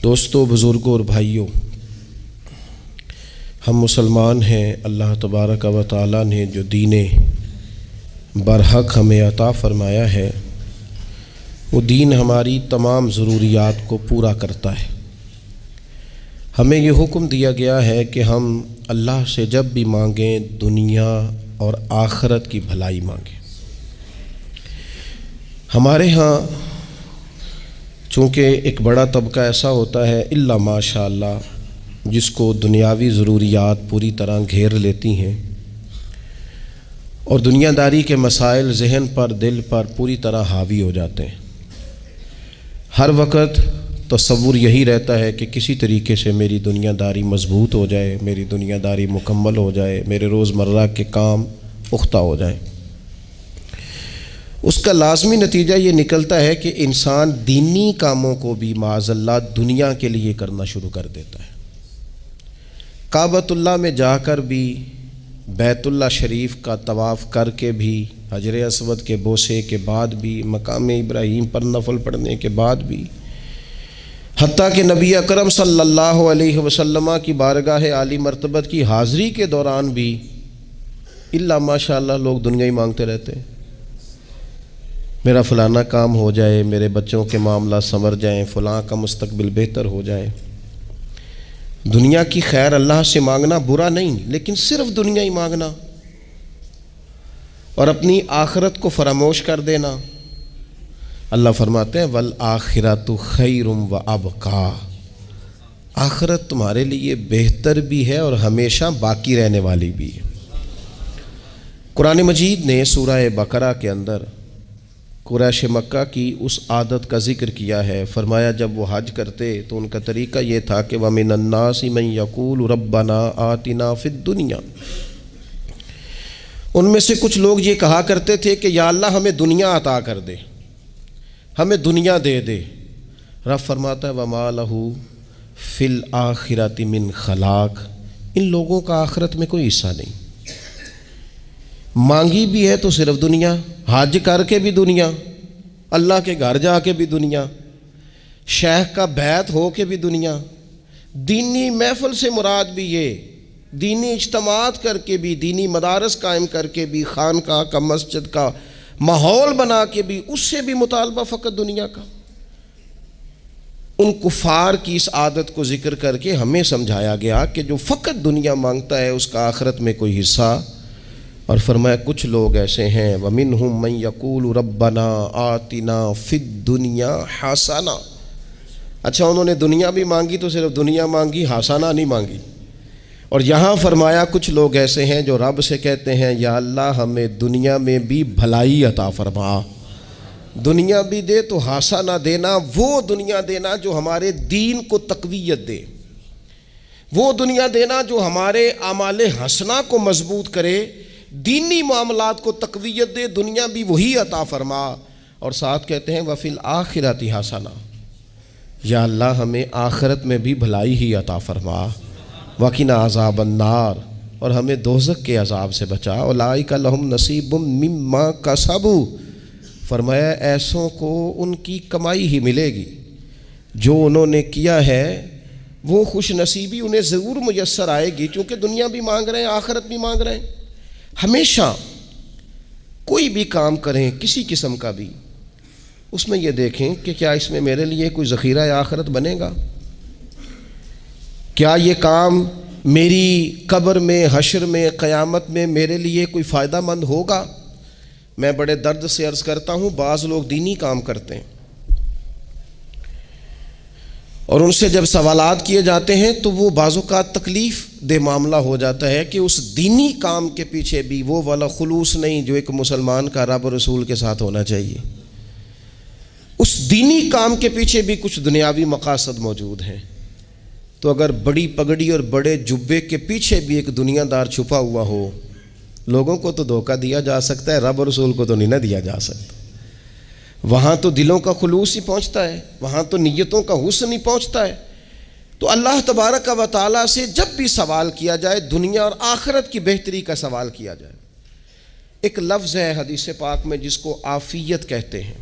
دوستو، بزرگوں اور بھائیوں، ہم مسلمان ہیں۔ اللہ تبارک و تعالیٰ نے جو دین برحق ہمیں عطا فرمایا ہے، وہ دین ہماری تمام ضروریات کو پورا کرتا ہے۔ ہمیں یہ حکم دیا گیا ہے کہ ہم اللہ سے جب بھی مانگیں دنیا اور آخرت کی بھلائی مانگیں۔ ہمارے ہاں چونکہ ایک بڑا طبقہ ایسا ہوتا ہے الا ماشاء اللہ جس کو دنیاوی ضروریات پوری طرح گھیر لیتی ہیں اور دنیا داری کے مسائل ذہن پر دل پر پوری طرح حاوی ہو جاتے ہیں۔ ہر وقت تصور یہی رہتا ہے کہ کسی طریقے سے میری دنیا داری مضبوط ہو جائے، میری دنیا داری مکمل ہو جائے، میرے روزمرہ کے کام پختہ ہو جائیں۔ اس کا لازمی نتیجہ یہ نکلتا ہے کہ انسان دینی کاموں کو بھی معاذ اللہ دنیا کے لیے کرنا شروع کر دیتا ہے۔ کعبۃ اللہ میں جا کر بھی، بیت اللہ شریف کا طواف کر کے بھی، حجر اسود کے بوسے کے بعد بھی، مقام ابراہیم پر نفل پڑھنے کے بعد بھی، حتیٰ کہ نبی اکرم صلی اللہ علیہ وسلم کی بارگاہ عالی مرتبت کی حاضری کے دوران بھی الا ماشاء اللہ لوگ دنیا ہی مانگتے رہتے ہیں۔ میرا فلانا کام ہو جائے، میرے بچوں کے معاملات سنور جائیں، فلاں کا مستقبل بہتر ہو جائے۔ دنیا کی خیر اللہ سے مانگنا برا نہیں، لیکن صرف دنیا ہی مانگنا اور اپنی آخرت کو فراموش کر دینا۔ اللہ فرماتے ہیں وَالْآخِرَةُ خَيْرٌ وَأَبْقَىٰ، آخرت تمہارے لیے بہتر بھی ہے اور ہمیشہ باقی رہنے والی بھی ہے۔ قرآن مجید نے سورہ بقرہ کے اندر قریش مکہ کی اس عادت کا ذکر کیا ہے۔ فرمایا جب وہ حج کرتے تو ان کا طریقہ یہ تھا کہ وَمِنَ النَّاسِ مَن يَقُولُ رَبَّنَا آتِنَا فِي الدُّنْيَا، ان میں سے کچھ لوگ یہ کہا کرتے تھے کہ یا اللہ ہمیں دنیا عطا کر دے، ہمیں دنیا دے دے۔ رب فرماتا ہے وَمَا لَهُ فِي الْآخِرَةِ مِنْ خَلَاقٍ، ان لوگوں کا آخرت میں کوئی حصہ نہیں۔ مانگی بھی ہے تو صرف دنیا، حج کر کے بھی دنیا، اللہ کے گھر جا کے بھی دنیا، شیخ کا بیعت ہو کے بھی دنیا، دینی محفل سے مراد بھی یہ، دینی اجتماعات کر کے بھی، دینی مدارس قائم کر کے بھی، خانقاہ کا مسجد کا ماحول بنا کے بھی، اس سے بھی مطالبہ فقط دنیا کا۔ ان کفار کی اس عادت کو ذکر کر کے ہمیں سمجھایا گیا کہ جو فقط دنیا مانگتا ہے اس کا آخرت میں کوئی حصہ، اور فرمایا کچھ لوگ ایسے ہیں وَمِنْهُمْ مَنْ يَقُولُ رَبَّنَا آتِنَا فِي الدُّنْيَا حَسَنَةً، اچھا انہوں نے دنیا بھی مانگی تو صرف دنیا مانگی، حسنہ نہیں مانگی۔ اور یہاں فرمایا کچھ لوگ ایسے ہیں جو رب سے کہتے ہیں یا اللہ ہمیں دنیا میں بھی بھلائی عطا فرما، دنیا بھی دے تو حسنہ دینا، وہ دنیا دینا جو ہمارے دین کو تقویت دے، وہ دنیا دینا جو ہمارے اعمال حسنہ کو مضبوط کرے، دینی معاملات کو تقویت دے، دنیا بھی وہی عطا فرما۔ اور ساتھ کہتے ہیں وَفِي الْآخِرَةِ حَسَنَةً، یا اللہ ہمیں آخرت میں بھی بھلائی ہی عطا فرما، وَقِنَا عَذَابَ النَّارِ، اور ہمیں دوزخ کے عذاب سے بچا، أُولَٰئِكَ لَهُمْ نَصِيبٌ مِّمَّا كَسَبُوا، فرمایا ایسوں کو ان کی کمائی ہی ملے گی، جو انہوں نے کیا ہے وہ خوش نصیبی انہیں ضرور میسر آئے گی، چونکہ دنیا بھی مانگ رہے ہیں، آخرت بھی مانگ رہے ہیں۔ ہمیشہ کوئی بھی کام کریں کسی قسم کا بھی، اس میں یہ دیکھیں کہ کیا اس میں میرے لیے کوئی ذخیرہ آخرت بنے گا، کیا یہ کام میری قبر میں، حشر میں، قیامت میں میرے لیے کوئی فائدہ مند ہوگا۔ میں بڑے درد سے عرض کرتا ہوں بعض لوگ دینی کام کرتے ہیں اور ان سے جب سوالات کیے جاتے ہیں تو وہ بعض اوقات تکلیف دہ معاملہ ہو جاتا ہے کہ اس دینی کام کے پیچھے بھی وہ والا خلوص نہیں جو ایک مسلمان کا رب و رسول کے ساتھ ہونا چاہیے، اس دینی کام کے پیچھے بھی کچھ دنیاوی مقاصد موجود ہیں۔ تو اگر بڑی پگڑی اور بڑے جبے کے پیچھے بھی ایک دنیا دار چھپا ہوا ہو، لوگوں کو تو دھوکہ دیا جا سکتا ہے، رب و رسول کو تو نہیں نہ دیا جا سکتا۔ وہاں تو دلوں کا خلوص ہی پہنچتا ہے، وہاں تو نیتوں کا حسن ہی پہنچتا ہے۔ تو اللہ تبارک و تعالیٰ سے جب بھی سوال کیا جائے دنیا اور آخرت کی بہتری کا سوال کیا جائے۔ ایک لفظ ہے حدیث پاک میں جس کو عافیت کہتے ہیں،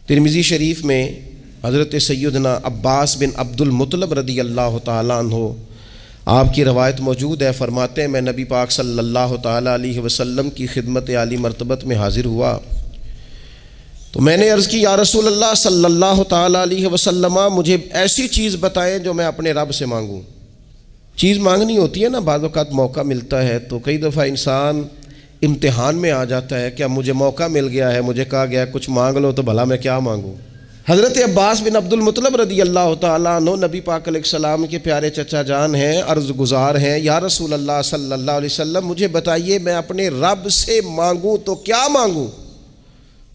ترمذی شریف میں حضرت سیدنا عباس بن عبد المطلب رضی اللہ تعالیٰ عنہ، آپ کی روایت موجود ہے، فرماتے ہیں میں نبی پاک صلی اللہ تعالیٰ علیہ وسلم کی خدمت عالی مرتبت میں حاضر ہوا تو میں نے عرض کی یا رسول اللہ صلی اللہ تعالیٰ علیہ وسلم، مجھے ایسی چیز بتائیں جو میں اپنے رب سے مانگوں۔ چیز مانگنی ہوتی ہے نا، بعض اوقات موقع ملتا ہے تو کئی دفعہ انسان امتحان میں آ جاتا ہے، کیا مجھے موقع مل گیا ہے، مجھے کہا گیا کچھ مانگ لو تو بھلا میں کیا مانگوں۔ حضرت عباس بن عبد المطلب رضی اللہ تعالیٰ عنہ نبی پاک علیہ السلام کے پیارے چچا جان ہیں، عرض گزار ہیں، یا رسول اللہ صلی اللہ علیہ وسلم مجھے بتائیے میں اپنے رب سے مانگوں تو کیا مانگوں؟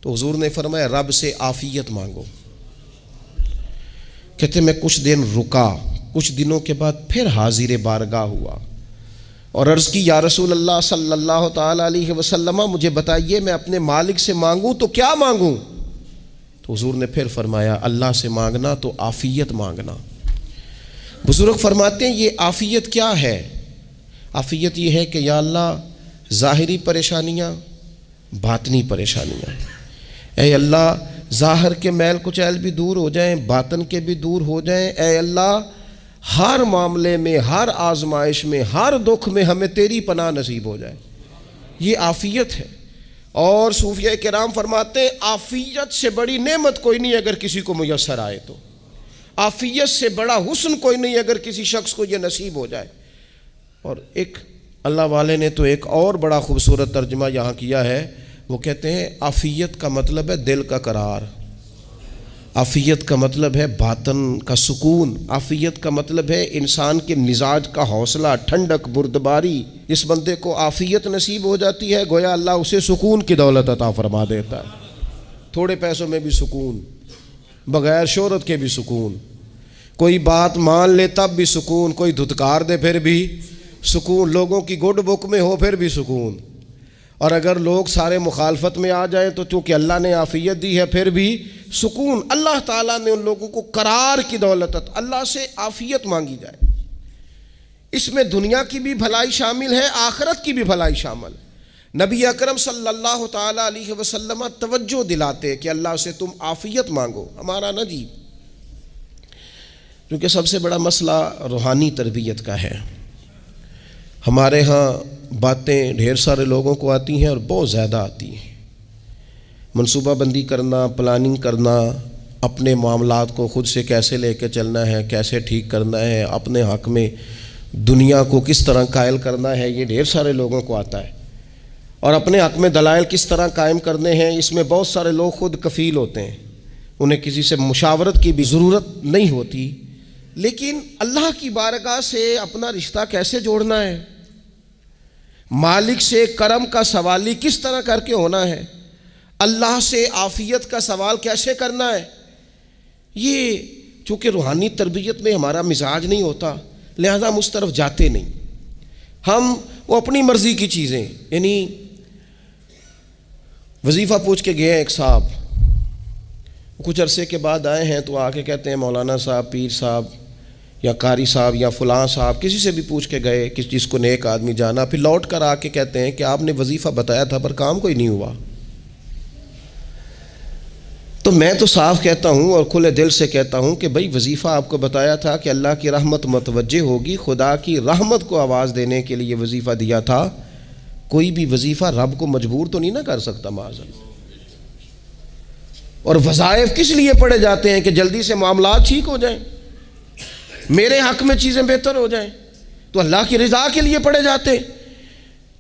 تو حضور نے فرمایا رب سے عافیت مانگو۔ کہتے میں کچھ دن رکا، کچھ دنوں کے بعد پھر حاضر بارگاہ ہوا اور عرض کی یا رسول اللہ صلی اللہ تعالیٰ علیہ وسلم مجھے بتائیے میں اپنے مالک سے مانگوں تو کیا مانگوں؟ تو حضور نے پھر فرمایا اللہ سے مانگنا تو عافیت مانگنا۔ بزرگ فرماتے ہیں یہ عافیت کیا ہے؟ عافیت یہ ہے کہ یا اللہ ظاہری پریشانیاں، باطنی پریشانیاں، اے اللہ ظاہر کے میل کچیل بھی دور ہو جائیں، باطن کے بھی دور ہو جائیں، اے اللہ ہر معاملے میں، ہر آزمائش میں، ہر دکھ میں ہمیں تیری پناہ نصیب ہو جائے، یہ عافیت ہے۔ اور صوفیہ کرام فرماتے ہیں عافیت سے بڑی نعمت کوئی نہیں اگر کسی کو میسر آئے تو، عافیت سے بڑا حسن کوئی نہیں اگر کسی شخص کو یہ نصیب ہو جائے۔ اور ایک اللہ والے نے تو ایک اور بڑا خوبصورت ترجمہ یہاں کیا ہے، وہ کہتے ہیں عافیت کا مطلب ہے دل کا قرار، عافیت کا مطلب ہے باطن کا سکون، عافیت کا مطلب ہے انسان کے مزاج کا حوصلہ، ٹھنڈک، بردباری۔ جس بندے کو عافیت نصیب ہو جاتی ہے گویا اللہ اسے سکون کی دولت عطا فرما دیتا ہے، تھوڑے پیسوں میں بھی سکون، بغیر شہرت کے بھی سکون، کوئی بات مان لے تب بھی سکون، کوئی دھتکار دے پھر بھی سکون، لوگوں کی گڈ بک میں ہو پھر بھی سکون، اور اگر لوگ سارے مخالفت میں آ جائیں تو چونکہ اللہ نے عافیت دی ہے پھر بھی سکون۔ اللہ تعالیٰ نے ان لوگوں کو قرار کی دولت، اللہ سے عافیت مانگی جائے، اس میں دنیا کی بھی بھلائی شامل ہے، آخرت کی بھی بھلائی شامل۔ نبی اکرم صلی اللہ تعالیٰ علیہ وسلم توجہ دلاتے کہ اللہ سے تم عافیت مانگو۔ ہمارا نا جی کیونکہ سب سے بڑا مسئلہ روحانی تربیت کا ہے، ہمارے ہاں باتیں ڈھیر سارے لوگوں کو آتی ہیں اور بہت زیادہ آتی ہیں، منصوبہ بندی کرنا، پلاننگ کرنا، اپنے معاملات کو خود سے کیسے لے کے چلنا ہے، کیسے ٹھیک کرنا ہے، اپنے حق میں دنیا کو کس طرح قائل کرنا ہے، یہ ڈھیر سارے لوگوں کو آتا ہے، اور اپنے حق میں دلائل کس طرح قائم کرنے ہیں، اس میں بہت سارے لوگ خود کفیل ہوتے ہیں، انہیں کسی سے مشاورت کی بھی ضرورت نہیں ہوتی۔ لیکن اللہ کی بارگاہ سے اپنا رشتہ کیسے جوڑنا ہے، مالک سے کرم کا سوالی کس طرح کر کے ہونا ہے، اللہ سے عافیت کا سوال کیسے کرنا ہے، یہ چونکہ روحانی تربیت میں ہمارا مزاج نہیں ہوتا لہذا ہم اس طرف جاتے نہیں، ہم وہ اپنی مرضی کی چیزیں، یعنی وظیفہ پوچھ کے گئے ہیں ایک صاحب، کچھ عرصے کے بعد آئے ہیں تو آ کے کہتے ہیں مولانا صاحب، پیر صاحب یا قاری صاحب یا فلاں صاحب، کسی سے بھی پوچھ کے گئے کہ جس کو نیک آدمی جانا، پھر لوٹ کر آ کے کہتے ہیں کہ آپ نے وظیفہ بتایا تھا پر کام کوئی نہیں ہوا۔ تو میں تو صاف کہتا ہوں اور کھلے دل سے کہتا ہوں کہ بھئی وظیفہ آپ کو بتایا تھا کہ اللہ کی رحمت متوجہ ہوگی، خدا کی رحمت کو آواز دینے کے لیے وظیفہ دیا تھا، کوئی بھی وظیفہ رب کو مجبور تو نہیں نہ کر سکتا معاذ اللہ۔ اور وظائف کس لیے پڑھے جاتے ہیں کہ جلدی سے معاملات ٹھیک ہو جائیں، میرے حق میں چیزیں بہتر ہو جائیں، تو اللہ کی رضا کے لیے پڑھے جاتے۔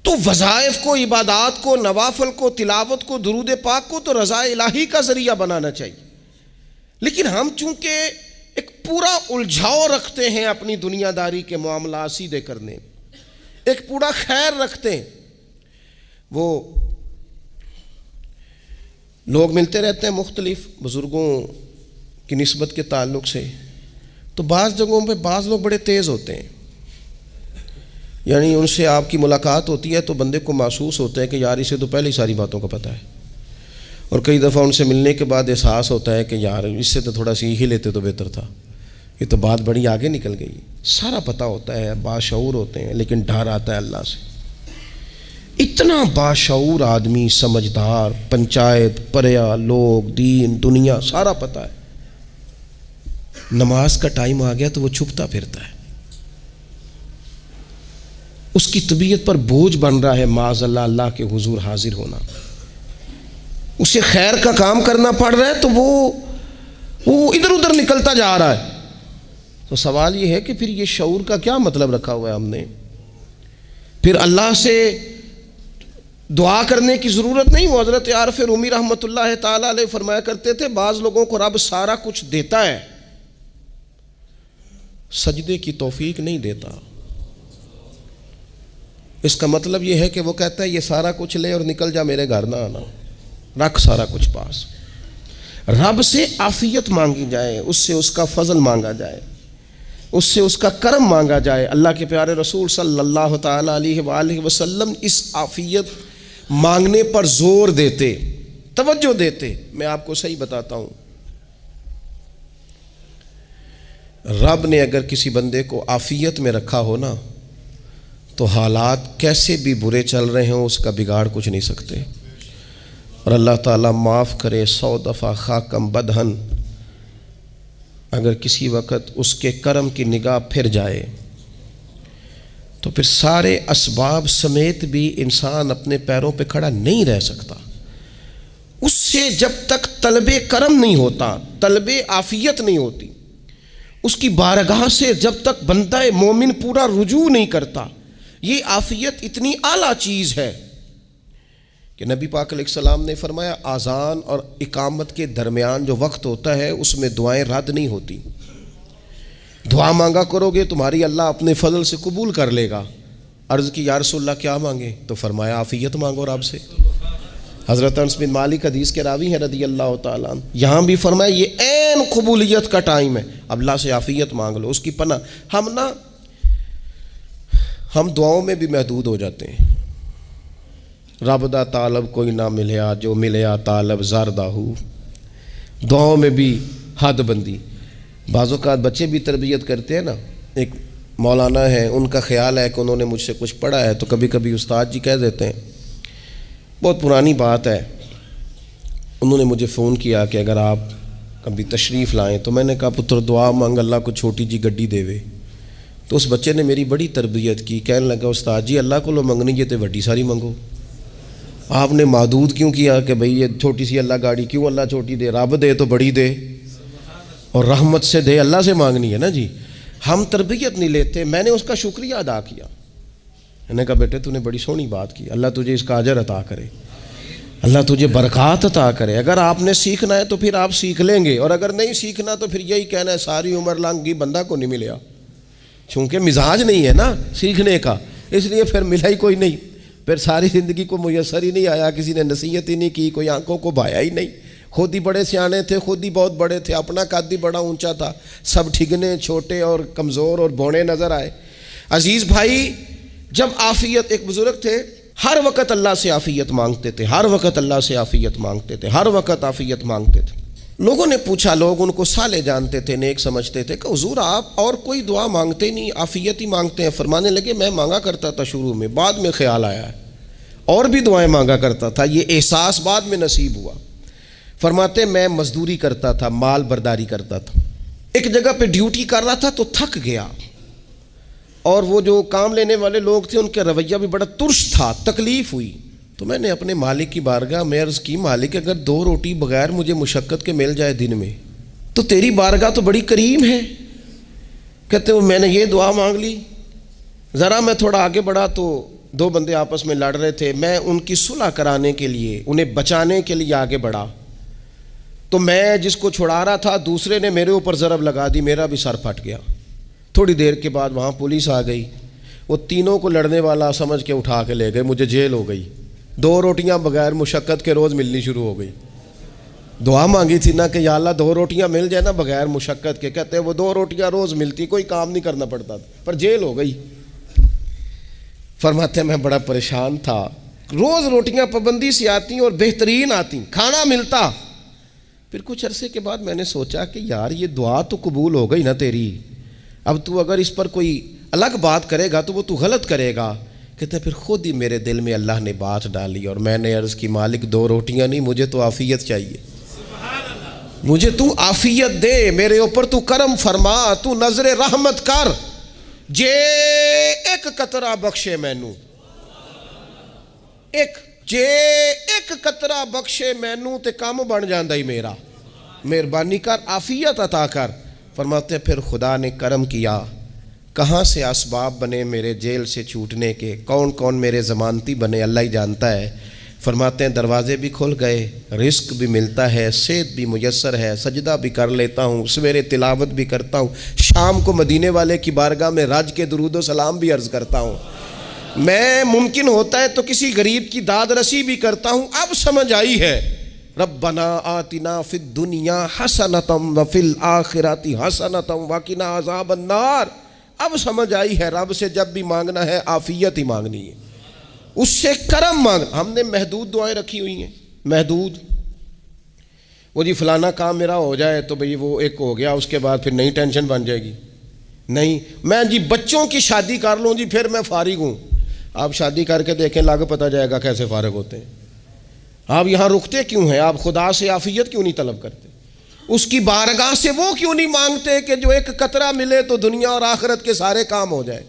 تو وظائف کو، عبادات کو، نوافل کو، تلاوت کو، درود پاک کو تو رضا الہی کا ذریعہ بنانا چاہیے، لیکن ہم چونکہ ایک پورا الجھاؤ رکھتے ہیں اپنی دنیا داری کے معاملات سیدھے کرنے میں، ایک پورا خیر رکھتے ہیں، وہ لوگ ملتے رہتے ہیں مختلف بزرگوں کی نسبت کے تعلق سے، تو بعض جگہوں پہ بعض لوگ بڑے تیز ہوتے ہیں، یعنی ان سے آپ کی ملاقات ہوتی ہے تو بندے کو محسوس ہوتا ہے کہ یار اسے تو پہلے ہی ساری باتوں کا پتہ ہے، اور کئی دفعہ ان سے ملنے کے بعد احساس ہوتا ہے کہ یار اس سے تو تھوڑا سیکھ ہی لیتے تو بہتر تھا، یہ تو بات بڑی آگے نکل گئی۔ سارا پتہ ہوتا ہے، باشعور ہوتے ہیں، لیکن ڈر آتا ہے اللہ سے۔ اتنا باشعور آدمی، سمجھدار، پنچایت، پریا، لوگ، دین، دنیا سارا پتہ ہے، نماز کا ٹائم آ گیا تو وہ چھپتا پھرتا ہے، اس کی طبیعت پر بوجھ بن رہا ہے معاذ اللہ اللہ کے حضور حاضر ہونا، اسے خیر کا کام کرنا پڑ رہا ہے تو وہ ادھر ادھر نکلتا جا رہا ہے۔ تو سوال یہ ہے کہ پھر یہ شعور کا کیا مطلب رکھا ہوا ہے ہم نے؟ پھر اللہ سے دعا کرنے کی ضرورت نہیں۔ وہ حضرت عارف رومی رحمۃ اللہ تعالی علیہ فرمایا کرتے تھے بعض لوگوں کو رب سارا کچھ دیتا ہے، سجدے کی توفیق نہیں دیتا۔ اس کا مطلب یہ ہے کہ وہ کہتا ہے یہ سارا کچھ لے اور نکل جا، میرے گھر نہ آنا، رکھ سارا کچھ پاس۔ رب سے عافیت مانگی جائے، اس سے اس کا فضل مانگا جائے، اس سے اس کا کرم مانگا جائے۔ اللہ کے پیارے رسول صلی اللہ تعالی علیہ وآلہ وسلم اس عافیت مانگنے پر زور دیتے، توجہ دیتے۔ میں آپ کو صحیح بتاتا ہوں، رب نے اگر کسی بندے کو عافیت میں رکھا ہو نا تو حالات کیسے بھی برے چل رہے ہوں اس کا بگاڑ کچھ نہیں سکتے۔ اور اللہ تعالیٰ معاف کرے، 100 دفعہ خاکم بدہن اگر کسی وقت اس کے کرم کی نگاہ پھر جائے تو پھر سارے اسباب سمیت بھی انسان اپنے پیروں پہ کھڑا نہیں رہ سکتا۔ اس سے جب تک طلب کرم نہیں ہوتا، طلب عافیت نہیں ہوتی، اس کی بارگاہ سے جب تک بندہ مومن پورا رجوع نہیں کرتا، یہ عافیت اتنی اعلیٰ چیز ہے کہ نبی پاک علیہ السلام نے فرمایا اذان اور اقامت کے درمیان جو وقت ہوتا ہے اس میں دعائیں رد نہیں ہوتی۔ دعا مانگا کرو گے تمہاری اللہ اپنے فضل سے قبول کر لے گا۔ عرض کی یا رسول اللہ کیا مانگے؟ تو فرمایا عافیت مانگو رب سے۔ حضرت انس بن مالک حدیث کے راوی ہیں رضی اللہ تعالیٰ عنہ، یہاں بھی فرمایا یہ عین قبولیت کا ٹائم ہے، اب اللہ سے عافیت مانگ لو، اس کی پناہ۔ ہم دعاؤں میں بھی محدود ہو جاتے ہیں۔ رب دا طالب کوئی نہ ملیا، جو ملیا طالب زردہ ہو، دعاؤں میں بھی حد بندی۔ بعض اوقات بچے بھی تربیت کرتے ہیں نا، ایک مولانا ہے، ان کا خیال ہے کہ انہوں نے مجھ سے کچھ پڑھا ہے تو کبھی کبھی استاد جی کہہ دیتے ہیں، بہت پرانی بات ہے، انہوں نے مجھے فون کیا کہ اگر آپ کبھی تشریف لائیں، تو میں نے کہا پتر دعا مانگ اللہ کو چھوٹی جی گڈی دے وے۔ تو اس بچے نے میری بڑی تربیت کی، کہنے لگا استاد جی اللہ کو لو منگنی ہے تو وڈی ساری منگو، آپ نے محدود کیوں کیا کہ بھئی یہ چھوٹی سی اللہ گاڑی کیوں اللہ چھوٹی دے، رب دے تو بڑی دے اور رحمت سے دے، اللہ سے مانگنی ہے نا جی۔ ہم تربیت نہیں لیتے۔ میں نے اس کا شکریہ ادا کیا، میں نے کہا بیٹے تو نے بڑی سونی بات کی، اللہ تجھے اس کا اجر عطا کرے، اللہ تجھے برکات عطا کرے۔ اگر آپ نے سیکھنا ہے تو پھر آپ سیکھ لیں گے، اور اگر نہیں سیکھنا تو پھر یہی کہنا ہے ساری عمر لنگی بندہ کو نہیں ملیا، چونکہ مزاج نہیں ہے نا سیکھنے کا، اس لیے پھر ملا ہی کوئی نہیں، پھر ساری زندگی کو میسر ہی نہیں آیا، کسی نے نصیحت ہی نہیں کی، کوئی آنکھوں کو بھایا ہی نہیں، خود ہی بڑے سیانے تھے، خود ہی بہت بڑے تھے، اپنا قد ہی بڑا اونچا تھا، سب ٹھگنے چھوٹے اور کمزور اور بونے نظر آئے۔ عزیز بھائی، جب عافیت، ایک بزرگ تھے ہر وقت اللہ سے عافیت مانگتے تھے، ہر وقت اللہ سے عافیت مانگتے تھے، ہر وقت عافیت مانگتے تھے۔ لوگوں نے پوچھا، لوگ ان کو صالح جانتے تھے، نیک سمجھتے تھے، کہ حضور آپ اور کوئی دعا مانگتے نہیں، عافیت ہی مانگتے ہیں۔ فرمانے لگے میں مانگا کرتا تھا شروع میں، بعد میں خیال آیا ہے اور بھی دعائیں مانگا کرتا تھا، یہ احساس بعد میں نصیب ہوا۔ فرماتے میں مزدوری کرتا تھا، مال برداری کرتا تھا، ایک جگہ پہ ڈیوٹی کر رہا تھا تو تھک گیا، اور وہ جو کام لینے والے لوگ تھے ان کا رویہ بھی بڑا ترش تھا، تکلیف ہوئی، تو میں نے اپنے مالک کی بارگاہ میں عرض کی مالک اگر 2 روٹی بغیر مجھے مشقت کے مل جائے دن میں تو تیری بارگاہ تو بڑی کریم ہے۔ کہتے وہ میں نے یہ دعا مانگ لی، ذرا میں تھوڑا آگے بڑھا تو 2 بندے آپس میں لڑ رہے تھے، میں ان کی صلح کرانے کے لیے، انہیں بچانے کے لیے آگے بڑھا، تو میں جس کو چھڑا رہا تھا دوسرے نے میرے اوپر ضرب لگا دی، میرا بھی سر پھٹ گیا۔ تھوڑی دیر کے بعد وہاں پولیس آ گئی، وہ تینوں کو لڑنے والا سمجھ کے اٹھا کے لے گئے، مجھے جیل ہو گئی، 2 روٹیاں بغیر مشقت کے روز ملنی شروع ہو گئی۔ دعا مانگی تھی نا کہ یا اللہ 2 روٹیاں مل جائے نا بغیر مشقت کے، کہتے ہیں وہ 2 روٹیاں روز ملتی، کوئی کام نہیں کرنا پڑتا تھا، پر جیل ہو گئی۔ فرماتے ہیں میں بڑا پریشان تھا، روز روٹیاں پابندی سے آتی اور بہترین آتی، کھانا ملتا۔ پھر کچھ عرصے کے بعد میں نے سوچا کہ یار یہ دعا تو قبول ہو گئی نا تیری، اب تو اگر اس پر کوئی الگ بات کرے گا تو وہ تو غلط کرے گا۔ کہتے پھر خود ہی میرے دل میں اللہ نے بات ڈالی اور میں نے عرض کی مالک 2 روٹیاں نہیں، مجھے تو عافیت چاہیے، مجھے تو عافیت دے، میرے اوپر تو کرم فرما، تو نظر رحمت کر، جے ایک قطرہ بخشے مینوں، جے ایک قطرہ بخشے مینوں تے کام بن جاندا ہی میرا، مہربانی کر، عافیت عطا کر۔ فرماتے پھر خدا نے کرم کیا، کہاں سے اسباب بنے میرے جیل سے چھوٹنے کے، کون کون میرے ضمانتی بنے اللہ ہی جانتا ہے۔ فرماتے ہیں دروازے بھی کھل گئے، رزق بھی ملتا ہے، صحت بھی میسر ہے، سجدہ بھی کر لیتا ہوں، سویرے تلاوت بھی کرتا ہوں، شام کو مدینے والے کی بارگاہ میں رج کے درود و سلام بھی عرض کرتا ہوں، میں ممکن ہوتا ہے تو کسی غریب کی داد رسی بھی کرتا ہوں۔ اب سمجھ آئی ہے، ربنا آتنا فی الدنیا حسنۃ وفی الآخرۃ حسنۃ وقنا عذاب النار۔ اب سمجھ آئی ہے رب سے جب بھی مانگنا ہے عافیت ہی مانگنی ہے، اس سے کرم مانگ۔ ہم نے محدود دعائیں رکھی ہوئی ہیں، محدود، وہ جی فلانا کام میرا ہو جائے تو بھئی وہ ایک ہو گیا، اس کے بعد پھر نئی ٹینشن بن جائے گی، نہیں میں جی بچوں کی شادی کر لوں جی پھر میں فارغ ہوں۔ آپ شادی کر کے دیکھیں، لاگ پتہ جائے گا کیسے فارغ ہوتے ہیں۔ آپ یہاں رکتے کیوں ہیں؟ آپ خدا سے عافیت کیوں نہیں طلب کرتے؟ اس کی بارگاہ سے وہ کیوں نہیں مانگتے کہ جو ایک قطرہ ملے تو دنیا اور آخرت کے سارے کام ہو جائے؟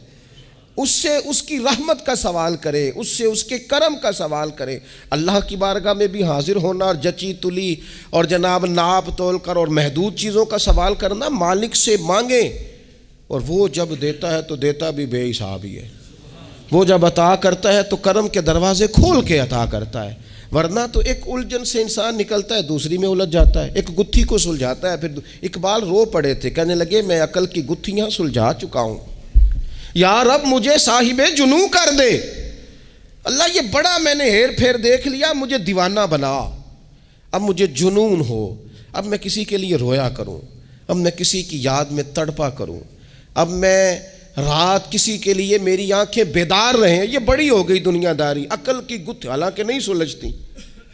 اس سے اس کی رحمت کا سوال کرے، اس سے اس کے کرم کا سوال کرے۔ اللہ کی بارگاہ میں بھی حاضر ہونا اور جچی تلی اور جناب ناپ تول کر اور محدود چیزوں کا سوال کرنا، مالک سے مانگیں، اور وہ جب دیتا ہے تو دیتا بھی بے حساب ہی ہے۔ وہ جب عطا کرتا ہے تو کرم کے دروازے کھول کے عطا کرتا ہے، ورنہ تو ایک الجھن سے انسان نکلتا ہے دوسری میں الجھ جاتا ہے، ایک گتھی کو سلجھاتا ہے پھر۔ اقبال رو پڑے تھے، کہنے لگے میں عقل کی گتھیاں سلجھا چکا ہوں، یا رب مجھے صاحب جنوں کر دے۔ اللہ یہ بڑا میں نے ہیر پھیر دیکھ لیا، مجھے دیوانہ بنا، اب مجھے جنون ہو، اب میں کسی کے لیے رویا کروں، اب میں کسی کی یاد میں تڑپا کروں، اب میں رات کسی کے لیے میری آنکھیں بیدار رہیں۔ یہ بڑی ہو گئی دنیا داری، عقل کی گتھی حالانکہ نہیں سلجھتی،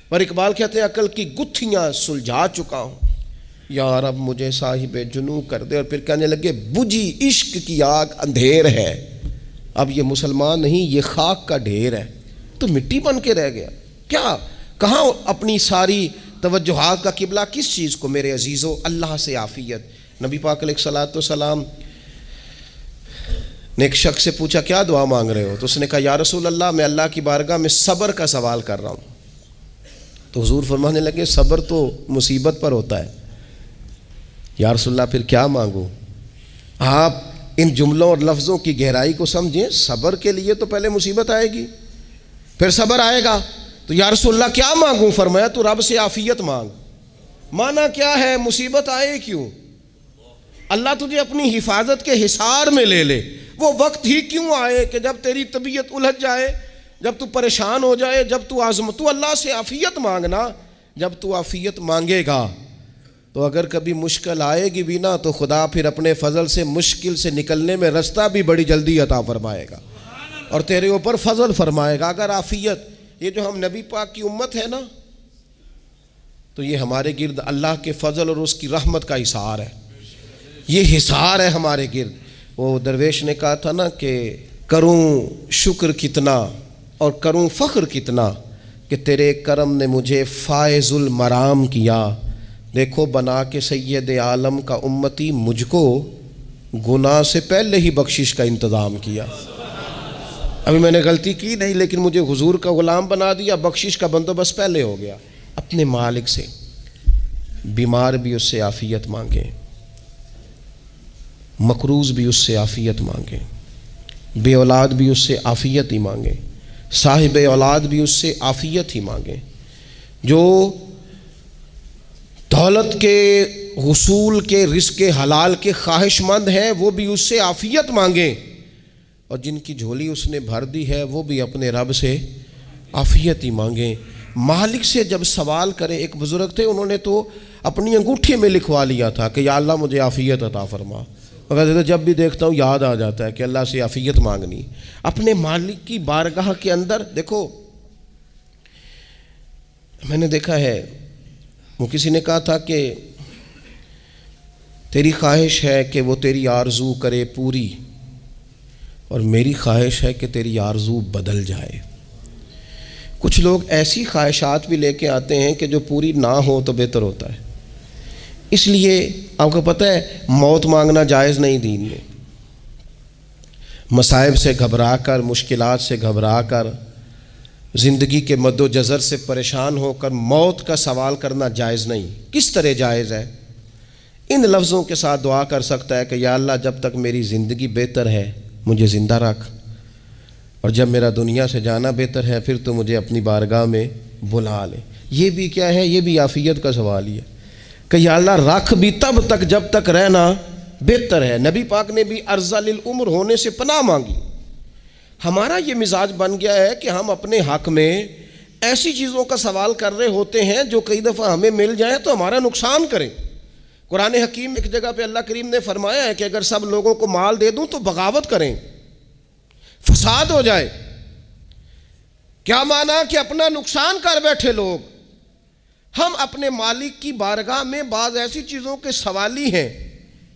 پر اقبال کہتے ہیں عقل کی گتھیاں سلجھا چکا ہوں، یا رب مجھے صاحب جنوں کر دے۔ اور پھر کہنے لگے بجھی عشق کی آگ اندھیر ہے، اب یہ مسلمان نہیں یہ خاک کا ڈھیر ہے، تو مٹی بن کے رہ گیا۔ کیا کہاں اپنی ساری توجہات کا قبلہ کس چیز کو میرے عزیزو؟ اللہ سے عافیت۔ نبی پاک علیہ الصلوۃ والسلام نے ایک شخص سے پوچھا کیا دعا مانگ رہے ہو؟ تو اس نے کہا یا رسول اللہ میں اللہ کی بارگاہ میں صبر کا سوال کر رہا ہوں۔ تو حضور فرمانے لگے صبر تو مصیبت پر ہوتا ہے۔ یا رسول اللہ پھر کیا مانگوں؟ آپ ان جملوں اور لفظوں کی گہرائی کو سمجھیں، صبر کے لیے تو پہلے مصیبت آئے گی پھر صبر آئے گا۔ تو یا رسول اللہ کیا مانگوں؟ فرمایا تو رب سے عافیت مانگ۔ مانا کیا ہے؟ مصیبت آئے کیوں؟ اللہ تجھے اپنی حفاظت کے حصار میں لے لے، وہ وقت ہی کیوں آئے کہ جب تیری طبیعت الجھ جائے، جب تو پریشان ہو جائے، جب تو اللہ سے عافیت مانگنا۔ جب تو عافیت مانگے گا تو اگر کبھی مشکل آئے گی بھی نا تو خدا پھر اپنے فضل سے مشکل سے نکلنے میں رستہ بھی بڑی جلدی عطا فرمائے گا اور تیرے اوپر فضل فرمائے گا۔ اگر عافیت، یہ جو ہم نبی پاک کی امت ہے نا، تو یہ ہمارے گرد اللہ کے فضل اور اس کی رحمت کا حصار ہے، یہ حصار ہے ہمارے گرد۔ وہ درویش نے کہا تھا نا کہ کروں شکر کتنا اور کروں فخر کتنا کہ تیرے کرم نے مجھے فائز المرام کیا، دیکھو بنا کے سید عالم کا امتی مجھ کو گناہ سے پہلے ہی بخشش کا انتظام کیا۔ ابھی میں نے غلطی کی نہیں لیکن مجھے حضور کا غلام بنا دیا، بخشش کا بندوبست پہلے ہو گیا۔ اپنے مالک سے، بیمار بھی اس سے عافیت مانگیں، مقروض بھی اس سے عافیت مانگیں، بے اولاد بھی اس سے عافیت ہی مانگیں، صاحب اولاد بھی اس سے عافیت ہی مانگیں، جو دولت کے حصول کے رزق حلال کے خواہش مند ہیں وہ بھی اس سے عافیت مانگیں، اور جن کی جھولی اس نے بھر دی ہے وہ بھی اپنے رب سے عافیت ہی مانگیں۔ مالک سے جب سوال کرے، ایک بزرگ تھے انہوں نے تو اپنی انگوٹھی میں لکھوا لیا تھا کہ یا اللہ مجھے عافیت عطا فرما، مگر جب بھی دیکھتا ہوں یاد آ جاتا ہے کہ اللہ سے عافیت مانگنی۔ اپنے مالک کی بارگاہ کے اندر دیکھو، میں نے دیکھا ہے وہ کسی نے کہا تھا کہ تیری خواہش ہے کہ وہ تیری آرزو کرے پوری، اور میری خواہش ہے کہ تیری آرزو بدل جائے۔ کچھ لوگ ایسی خواہشات بھی لے کے آتے ہیں کہ جو پوری نہ ہو تو بہتر ہوتا ہے، اس لیے آپ کو پتہ ہے موت مانگنا جائز نہیں دین میں. مصائب سے گھبرا کر، مشکلات سے گھبرا کر، زندگی کے مد و جزر سے پریشان ہو کر موت کا سوال کرنا جائز نہیں. کس طرح جائز ہے؟ ان لفظوں کے ساتھ دعا کر سکتا ہے کہ یا اللہ جب تک میری زندگی بہتر ہے مجھے زندہ رکھ، اور جب میرا دنیا سے جانا بہتر ہے پھر تو مجھے اپنی بارگاہ میں بلا لے. یہ بھی کیا ہے؟ یہ بھی عافیت کا سوال ہی ہے کہ یا اللہ رکھ بھی تب تک جب تک رہنا بہتر ہے. نبی پاک نے بھی ارذل العمر ہونے سے پناہ مانگی. ہمارا یہ مزاج بن گیا ہے کہ ہم اپنے حق میں ایسی چیزوں کا سوال کر رہے ہوتے ہیں جو کئی دفعہ ہمیں مل جائیں تو ہمارا نقصان کریں. قرآن حکیم ایک جگہ پہ اللہ کریم نے فرمایا ہے کہ اگر سب لوگوں کو مال دے دوں تو بغاوت کریں، فساد ہو جائے. کیا مانا؟ کہ اپنا نقصان کر بیٹھے لوگ. ہم اپنے مالک کی بارگاہ میں بعض ایسی چیزوں کے سوالی ہیں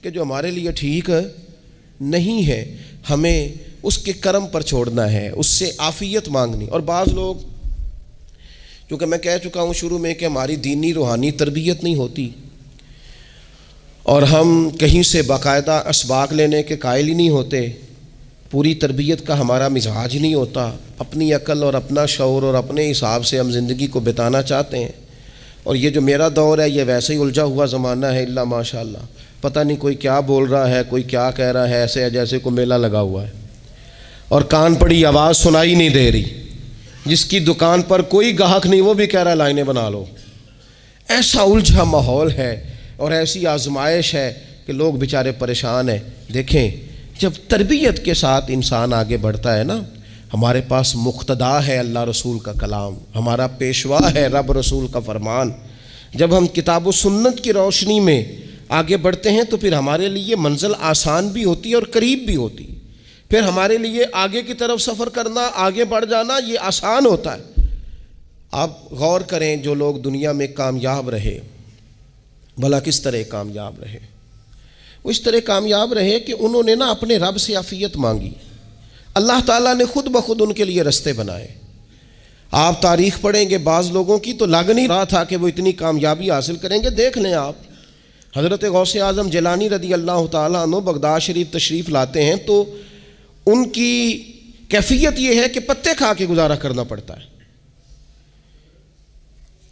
کہ جو ہمارے لیے ٹھیک نہیں ہے، ہمیں اس کے کرم پر چھوڑنا ہے، اس سے عافیت مانگنی. اور بعض لوگ، کیونکہ میں کہہ چکا ہوں شروع میں کہ ہماری دینی روحانی تربیت نہیں ہوتی اور ہم کہیں سے باقاعدہ اسباق لینے کے قائل ہی نہیں ہوتے، پوری تربیت کا ہمارا مزاج نہیں ہوتا، اپنی عقل اور اپنا شعور اور اپنے حساب سے ہم زندگی کو بتانا چاہتے ہیں. اور یہ جو میرا دور ہے یہ ویسے ہی الجھا ہوا زمانہ ہے، اللہ ماشاء اللہ، پتہ نہیں کوئی کیا بول رہا ہے، کوئی کیا کہہ رہا ہے، ایسے ہے جیسے کوئی میلہ لگا ہوا ہے اور کان پڑی آواز سنائی نہیں دے رہی. جس کی دکان پر کوئی گاہک نہیں وہ بھی کہہ رہا ہے لائنیں بنا لو. ایسا الجھا ماحول ہے اور ایسی آزمائش ہے کہ لوگ بیچارے پریشان ہیں. دیکھیں جب تربیت کے ساتھ انسان آگے بڑھتا ہے نا، ہمارے پاس مقتدا ہے اللہ رسول کا کلام، ہمارا پیشوا ہے رب رسول کا فرمان. جب ہم کتاب و سنت کی روشنی میں آگے بڑھتے ہیں تو پھر ہمارے لیے منزل آسان بھی ہوتی ہے اور قریب بھی ہوتی ہے. پھر ہمارے لیے آگے کی طرف سفر کرنا، آگے بڑھ جانا یہ آسان ہوتا ہے. آپ غور کریں جو لوگ دنیا میں کامیاب رہے، بھلا کس طرح کامیاب رہے؟ وہ اس طرح کامیاب رہے کہ انہوں نے نا اپنے رب سے عافیت مانگی. اللہ تعالیٰ نے خود بخود ان کے لیے رستے بنائے. آپ تاریخ پڑھیں گے بعض لوگوں کی تو لگ نہیں رہا تھا کہ وہ اتنی کامیابی حاصل کریں گے. دیکھ لیں آپ حضرت غوث اعظم جیلانی رضی اللہ تعالیٰ عنہ بغداد شریف تشریف لاتے ہیں تو ان کی کیفیت یہ ہے کہ پتے کھا کے گزارا کرنا پڑتا ہے.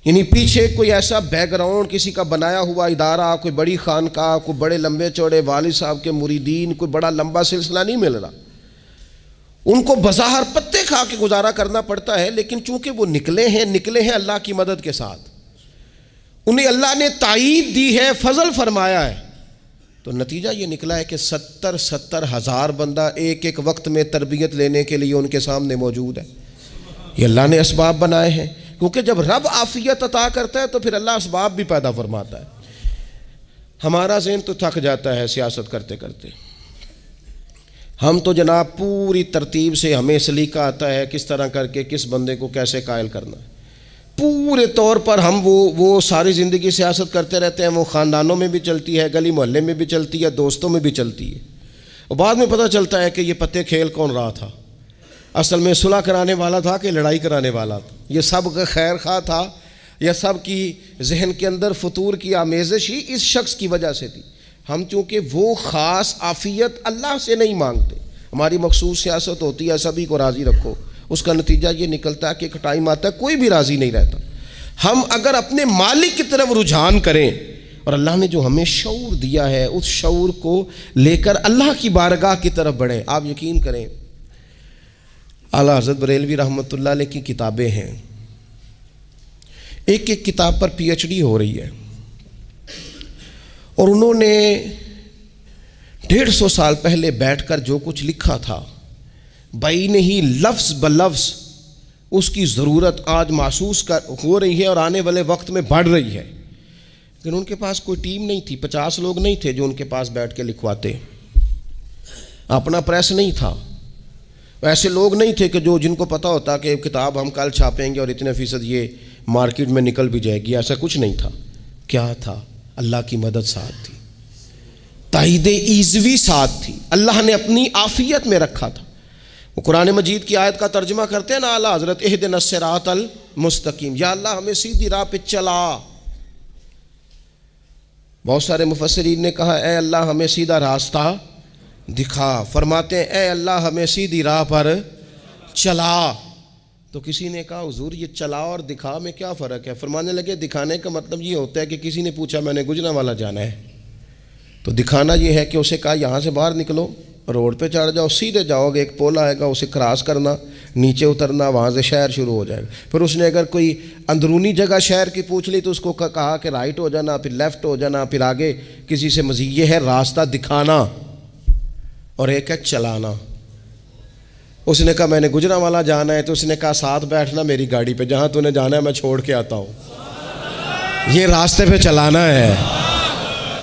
یعنی پیچھے کوئی ایسا بیک گراؤنڈ کسی کا بنایا ہوا ادارہ، کوئی بڑی خانقاہ، کوئی بڑے لمبے چوڑے والد صاحب کے مریدین، کوئی بڑا لمبا سلسلہ نہیں مل رہا. ان کو بظاہر پتے کھا کے گزارا کرنا پڑتا ہے، لیکن چونکہ وہ نکلے ہیں اللہ کی مدد کے ساتھ، انہیں اللہ نے تائید دی ہے، فضل فرمایا ہے، تو نتیجہ یہ نکلا ہے کہ 70 ہزار بندہ ایک ایک وقت میں تربیت لینے کے لیے ان کے سامنے موجود ہے. یہ اللہ نے اسباب بنائے ہیں، کیونکہ جب رب عافیت عطا کرتا ہے تو پھر اللہ اسباب بھی پیدا فرماتا ہے. ہمارا ذہن تو تھک جاتا ہے سیاست کرتے کرتے. ہم تو جناب پوری ترتیب سے ہمیں سلیقہ آتا ہے کس طرح کر کے کس بندے کو کیسے قائل کرنا ہے. پورے طور پر ہم وہ ساری زندگی سیاست کرتے رہتے ہیں. وہ خاندانوں میں بھی چلتی ہے، گلی محلے میں بھی چلتی ہے، دوستوں میں بھی چلتی ہے، اور بعد میں پتہ چلتا ہے کہ یہ پتے کھیل کون رہا تھا. اصل میں صلح کرانے والا تھا کہ لڑائی کرانے والا تھا. یہ سب کا خیر خواہ تھا، یا سب کی ذہن کے اندر فطور کی آمیزش ہی اس شخص کی وجہ سے تھی. ہم چونکہ وہ خاص عافیت اللہ سے نہیں مانگتے، ہماری مخصوص سیاست ہوتی ہے سبھی کو راضی رکھو. اس کا نتیجہ یہ نکلتا ہے کہ ایک ٹائم آتا ہے کوئی بھی راضی نہیں رہتا. ہم اگر اپنے مالک کی طرف رجحان کریں اور اللہ نے جو ہمیں شعور دیا ہے اس شعور کو لے کر اللہ کی بارگاہ کی طرف بڑھیں. آپ یقین کریں اعلیٰ حضرت بریلوی رحمۃ اللہ علیہ کی کتابیں ہیں، ایک ایک کتاب پر پی ایچ ڈی ہو رہی ہے، اور انہوں نے 150 سال پہلے بیٹھ کر جو کچھ لکھا تھا بین ہی لفظ بلفظ اس کی ضرورت آج محسوس ہو رہی ہے اور آنے والے وقت میں بڑھ رہی ہے. لیکن ان کے پاس کوئی ٹیم نہیں تھی، 50 لوگ نہیں تھے جو ان کے پاس بیٹھ کے لکھواتے، اپنا پریس نہیں تھا، ایسے لوگ نہیں تھے کہ جن کو پتہ ہوتا کہ کتاب ہم کل چھاپیں گے اور اتنے فیصد یہ مارکیٹ میں نکل بھی جائے گی. ایسا کچھ نہیں تھا. کیا تھا؟ اللہ کی مدد ساتھ تھی، تائید ایزوی ساتھ تھی، اللہ نے اپنی عافیت میں رکھا تھا. وہ قرآن مجید کی آیت کا ترجمہ کرتے ہیں نا اعلیٰ حضرت اہدنا الصراط المستقیم، یا اللہ ہمیں سیدھی راہ پہ چلا. بہت سارے مفسرین نے کہا اے اللہ ہمیں سیدھا راستہ دکھا، فرماتے ہیں اے اللہ ہمیں سیدھی راہ پر چلا۔ تو کسی نے کہا حضور یہ چلا اور دکھا میں کیا فرق ہے؟ فرمانے لگے دکھانے کا مطلب یہ ہوتا ہے کہ کسی نے پوچھا میں نے گجرانوالہ جانا ہے، تو دکھانا یہ ہے کہ اسے کہا یہاں سے باہر نکلو، روڈ پہ چڑھ جاؤ، سیدھے جاؤ گے، ایک پول آئے گا، اسے کراس کرنا، نیچے اترنا، وہاں سے شہر شروع ہو جائے گا۔ پھر اس نے اگر کوئی اندرونی جگہ شہر کی پوچھ لی تو اس کو کہا کہ رائٹ ہو جانا، پھر لیفٹ ہو جانا، پھر آگے کسی سے مزید۔ یہ ہے راستہ دکھانا، اور ایک ہے چلانا۔ اس نے کہا میں نے گجرانوالہ جانا ہے، تو اس نے کہا ساتھ بیٹھنا میری گاڑی پہ، جہاں تو نے جانا ہے میں چھوڑ کے آتا ہوں۔ یہ راستے پہ چلانا ہے،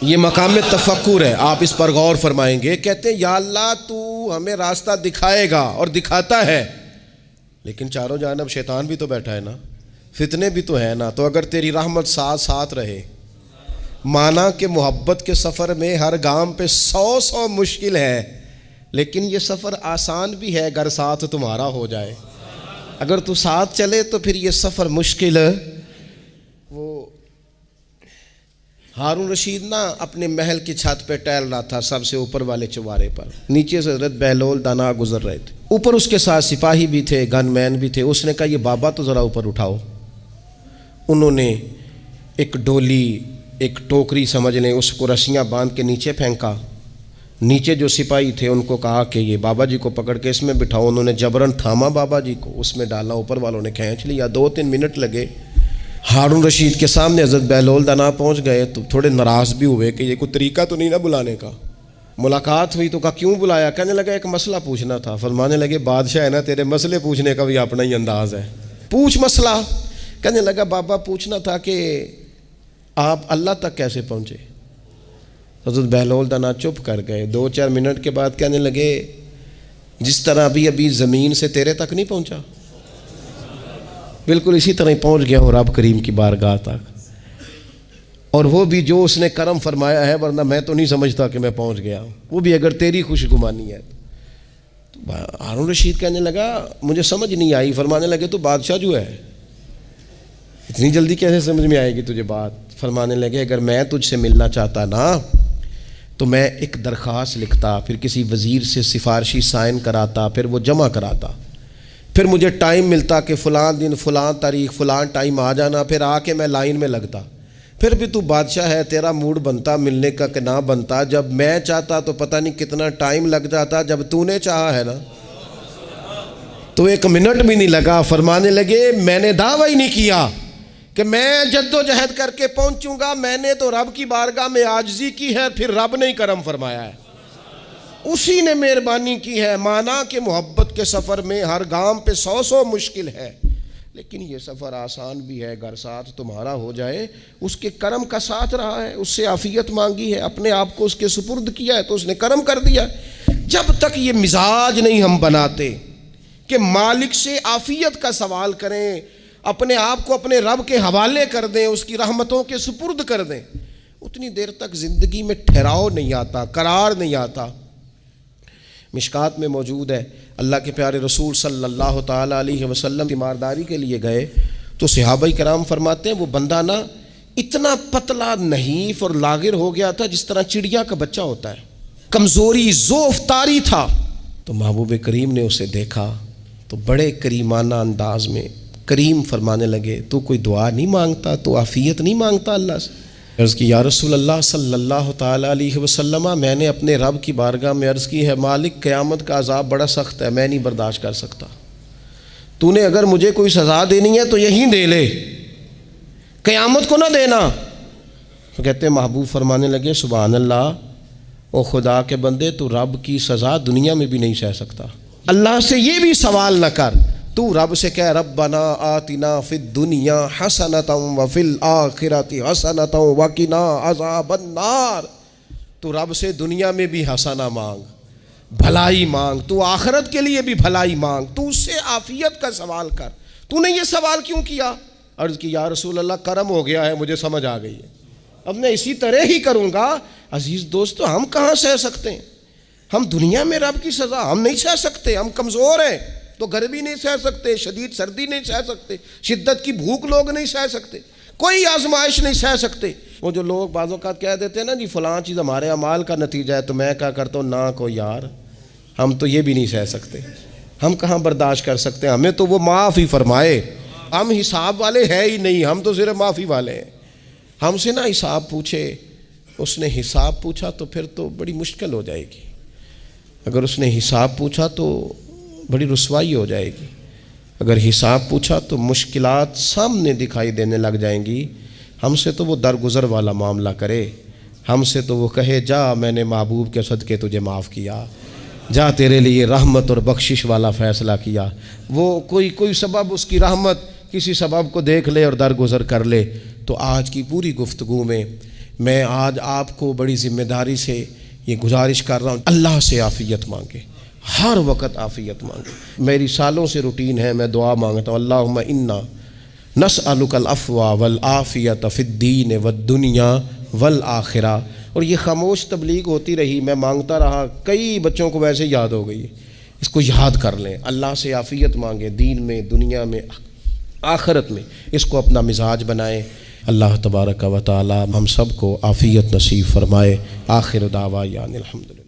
یہ مقام تفکر ہے، آپ اس پر غور فرمائیں گے۔ کہتے ہیں یا اللہ تو ہمیں راستہ دکھائے گا اور دکھاتا ہے، لیکن چاروں جانب شیطان بھی تو بیٹھا ہے نا، فتنے بھی تو ہے نا، تو اگر تیری رحمت ساتھ ساتھ رہے، مانا کہ محبت کے سفر میں ہر گام پہ 100 مشکل ہے، لیکن یہ سفر آسان بھی ہے اگر ساتھ تمہارا ہو جائے۔ اگر تو ساتھ چلے تو پھر یہ سفر مشکل۔ وہ ہارون رشید نا اپنے محل کی چھت پہ ٹہل رہا تھا، سب سے اوپر والے چوارے پر، نیچے سے حضرت بہلول دانا گزر رہے تھے، اوپر اس کے ساتھ سپاہی بھی تھے، گن مین بھی تھے۔ اس نے کہا یہ بابا تو ذرا اوپر اٹھاؤ۔ انہوں نے ایک ڈولی، ایک ٹوکری سمجھ لیں، اس کو رسیاں باندھ کے نیچے پھینکا۔ نیچے جو سپاہی تھے ان کو کہا کہ یہ بابا جی کو پکڑ کے اس میں بٹھاؤ۔ انہوں نے جبرن تھاما بابا جی کو، اس میں ڈالا، اوپر والوں نے کھینچ لیا۔ 2-3 منٹ لگے۔ ہارون رشید کے سامنے حضرت بہلول دانا پہنچ گئے تو تھوڑے ناراض بھی ہوئے کہ یہ کوئی طریقہ تو نہیں نا بلانے کا۔ ملاقات ہوئی تو کہا کیوں بلایا؟ کہنے لگا ایک مسئلہ پوچھنا تھا۔ فرمانے لگے بادشاہ ہے نا، تیرے مسئلے پوچھنے کا بھی اپنا ہی انداز ہے، پوچھ مسئلہ۔ کہنے لگا بابا پوچھنا تھا کہ آپ اللہ تک کیسے پہنچے؟ حضرت بہلول دانا چپ کر گئے۔ 2-4 منٹ کے بعد کہنے لگے جس طرح ابھی زمین سے تیرے تک نہیں پہنچا، بالکل اسی طرح ہی پہنچ گیا ہوں رب کریم کی بارگاہ تک، اور وہ بھی جو اس نے کرم فرمایا ہے، ورنہ میں تو نہیں سمجھتا کہ میں پہنچ گیا ہوں، وہ بھی اگر تیری خوش گمانی ہے۔ ہارون رشید کہنے لگا مجھے سمجھ نہیں آئی۔ فرمانے لگے تو بادشاہ جو ہے اتنی جلدی کیسے سمجھ میں آئے گی تجھے بات؟ فرمانے لگے اگر میں تجھ سے ملنا چاہتا نا تو میں ایک درخواست لکھتا، پھر کسی وزیر سے سفارشی سائن کراتا، پھر وہ جمع کراتا، پھر مجھے ٹائم ملتا کہ فلاں دن فلاں تاریخ فلاں ٹائم آ جانا، پھر آ کے میں لائن میں لگتا۔ پھر بھی تو بادشاہ ہے، تیرا موڈ بنتا ملنے کا کہ نہ بنتا؟ جب میں چاہتا تو پتہ نہیں کتنا ٹائم لگ جاتا، جب تو نے چاہا ہے نا تو 1 منٹ بھی نہیں لگا۔ فرمانے لگے میں نے دعویٰ ہی نہیں کیا کہ میں جد و جہد کر کے پہنچوں گا، میں نے تو رب کی بارگاہ میں عاجزی کی ہے، پھر رب نے ہی کرم فرمایا ہے، اسی نے مہربانی کی ہے۔ مانا کہ محبت کے سفر میں ہر گام پہ 100 مشکل ہے، لیکن یہ سفر آسان بھی ہے اگر ساتھ تمہارا ہو جائے۔ اس کے کرم کا ساتھ رہا ہے، اس سے عافیت مانگی ہے، اپنے آپ کو اس کے سپرد کیا ہے تو اس نے کرم کر دیا۔ جب تک یہ مزاج نہیں ہم بناتے کہ مالک سے عافیت کا سوال کریں، اپنے آپ کو اپنے رب کے حوالے کر دیں، اس کی رحمتوں کے سپرد کر دیں، اتنی دیر تک زندگی میں ٹھہراؤ نہیں آتا، قرار نہیں آتا۔ مشکات میں موجود ہے، اللہ کے پیارے رسول صلی اللہ تعالیٰ علیہ وسلم تیمارداری کے لیے گئے تو صحابہ کرام فرماتے ہیں وہ بندہ نا اتنا پتلا نحیف اور لاغر ہو گیا تھا جس طرح چڑیا کا بچہ ہوتا ہے، کمزوری ضعف طاری تھا۔ تو محبوب کریم نے اسے دیکھا تو بڑے کریمانہ انداز میں کریم فرمانے لگے تو کوئی دعا نہیں مانگتا، تو عافیت نہیں مانگتا اللہ سے؟ عرض کی یا رسول اللہ صلی اللہ تعالیٰ علیہ وسلم، میں نے اپنے رب کی بارگاہ میں عرض کی ہے مالک قیامت کا عذاب بڑا سخت ہے، میں نہیں برداشت کر سکتا، تو نے اگر مجھے کوئی سزا دینی ہے تو یہیں دے لے، قیامت کو نہ دینا۔ تو کہتے ہیں محبوب فرمانے لگے سبحان اللہ، او خدا کے بندے تو رب کی سزا دنیا میں بھی نہیں سہ سکتا، اللہ سے یہ بھی سوال نہ کر، تو رب سے کہہ ربنا آتنا فی الدنیا حسنۃ وفی الآخرۃ حسنۃ وقنا عذاب النار، تو رب سے دنیا میں بھی حسنہ مانگ، بھلائی مانگ، تو آخرت کے لیے بھی بھلائی مانگ، تو اس سے عافیت کا سوال کر۔ تو نے یہ سوال کیوں کیا؟ عرض کی یا رسول اللہ کرم ہو گیا ہے، مجھے سمجھ آ گئی ہے، اب میں اسی طرح ہی کروں گا۔ عزیز دوستو ہم کہاں سہ سکتے ہیں؟ ہم دنیا میں رب کی سزا ہم نہیں سہ سکتے، ہم کمزور ہیں تو گرمی نہیں سہ سکتے، شدید سردی نہیں سہ سکتے، شدت کی بھوک لوگ نہیں سہ سکتے، کوئی آزمائش نہیں سہ سکتے۔ وہ جو لوگ بعض اوقات کہہ دیتے ہیں نا جی فلاں چیز ہمارے اعمال کا نتیجہ ہے، تو میں کیا کرتا ہوں، نہ کو یار، ہم تو یہ بھی نہیں سہ سکتے، ہم کہاں برداشت کر سکتے ہیں، ہمیں تو وہ معاف ہی فرمائے، ہم حساب والے ہے ہی نہیں، ہم تو صرف معافی والے ہیں۔ ہم سے نہ حساب پوچھے، اس نے حساب پوچھا تو پھر تو بڑی مشکل ہو جائے گی، اگر اس نے حساب پوچھا تو بڑی رسوائی ہو جائے گی، اگر حساب پوچھا تو مشکلات سامنے دکھائی دینے لگ جائیں گی۔ ہم سے تو وہ درگزر والا معاملہ کرے، ہم سے تو وہ کہے جا میں نے محبوب کے صدقے تجھے معاف کیا، جا تیرے لیے رحمت اور بخشش والا فیصلہ کیا۔ وہ کوئی سبب، اس کی رحمت کسی سبب کو دیکھ لے اور درگزر کر لے۔ تو آج کی پوری گفتگو میں آج آپ کو بڑی ذمہ داری سے یہ گزارش کر رہا ہوں، اللہ سے عافیت مانگے، ہر وقت عافیت مانگے۔ میری سالوں سے روٹین ہے، میں دعا مانگتا ہوں، اللہم انا نسألک العفو والعافیت فی الدین والدنیا والآخرہ۔ اور یہ خاموش تبلیغ ہوتی رہی، میں مانگتا رہا، کئی بچوں کو ویسے یاد ہو گئی، اس کو یاد کر لیں، اللہ سے عافیت مانگیں، دین میں، دنیا میں، آخرت میں، اس کو اپنا مزاج بنائیں۔ اللہ تبارک و تعالی ہم سب کو عافیت نصیب فرمائے۔ آخر دعوانا الحمدللہ۔